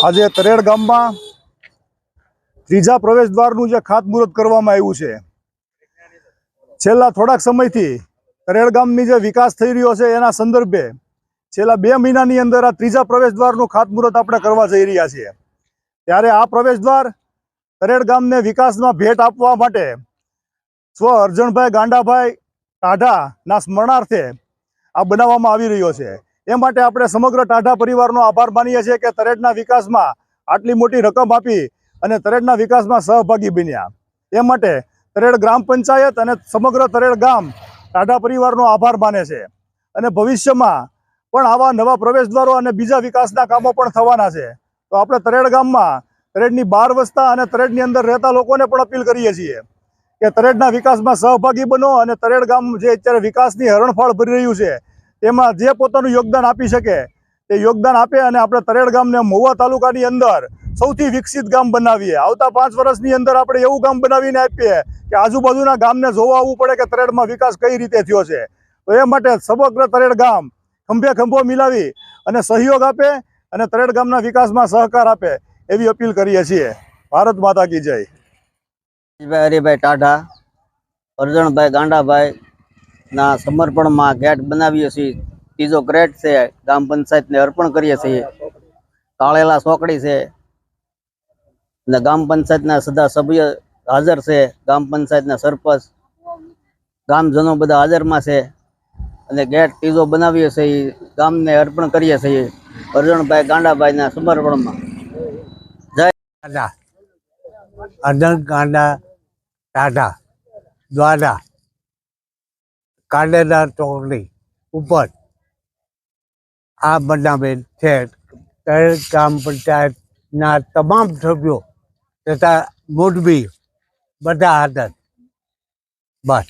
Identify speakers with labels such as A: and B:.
A: આજે તરેડ ગામમાં ત્રીજા પ્રવેશદ્વારનું જે ખાતમુહૂર્ત કરવામાં આવ્યું છે। છેલ્લા થોડાક સમયથી તરેડ ગામની જે વિકાસ થઈ રહ્યો છે એના સંદર્ભે છેલ્લા 2 મહિનાની અંદર આ ત્રીજા પ્રવેશદ્વારનું ખાતમુહૂર્ત આપણે કરવા જઈ રહ્યા છીએ। ત્યારે આ પ્રવેશદ્વાર તરેડ ગામને વિકાસમાં ભેટ આપવા માટે સ્વ અરજણભાઈ ગાંડાભાઈ ટાઢાના સ્મરણાર્થે આ બનાવવામાં આવી રહ્યો છે। એ માટે આપણે સમગ્ર ટાઢા પરિવારનો આભાર માનીએ છીએ કે તરેડના વિકાસમાં આટલી મોટી રકમ આપી અને તરેડના વિકાસમાં સહભાગી બન્યા। એ માટે તરેડ ગ્રામ પંચાયત અને સમગ્ર તરેડ ગામ ટાઢા પરિવારનો આભાર માને છે અને ભવિષ્યમાં પણ આવા નવા પ્રવેશદ્વારો અને બીજા વિકાસના કામો પણ થવાના છે। તો આપણે તરેડ ગામમાં તરેડની બહાર વસતા અને તરેડની અંદર રહેતા લોકોને પણ અપીલ કરીએ છીએ કે તરેડના વિકાસમાં સહભાગી બનો અને તરેડ ગામ જે અત્યારે વિકાસની હરણફાળ ભરી રહ્યું છે તેમાં જે પોતાનું યોગદાન આપી શકે તે યોગદાન આપે અને આપણે તરેડ ગામને મહુવા તાલુકાની અંદર સૌથી વિકસિત ગામ બનાવીએ। આવતા 5 વર્ષની અંદર આપણે એવું ગામ બનાવીને આપીએ કે આજુબાજુના ગામને જોવા આવવું પડે કે તરેડમાં વિકાસ કઈ રીતે થયો છે। તો એ માટે સમગ્ર તરેડ ગામ ખંભે ખંભો મિલાવી અને સહયોગ આપે અને તરેડ ગામના વિકાસમાં સહકાર આપે એવી અપીલ કરીએ છીએ। ભારત માતા કી જય।
B: હરિભાઈ ટાઢા અરજણભાઈ ગાંડાભાઈ ના સમર્પણમાં ગેટ બનાવીએ છીએ। ત્રીજો ગ્રેટ છે, ગ્રામ પંચાયતને અર્પણ કરીએ છીએ। તાળેલા ચોકડી છે અને ગ્રામ પંચાયતના સદા સભ્ય હાજર છે, ગ્રામ પંચાયતના સરપંચ ગામજનો બધા હાજરમાં છે અને ગેટ ત્રીજો બનાવીએ છીએ, ગામને અર્પણ કરીએ છીએ અરજણભાઈ ગાંડાભાઈના સમર્પણમાં। જય
C: અરજણ ગાંડા ટાઢા દ્વારા કાંડેદાર ચોકડી ઉપર આ બનાવેલ છે। તરેડ ગ્રામ પંચાયતના તમામ સભ્યો તથા મુરબી બધા હાજર। બસ।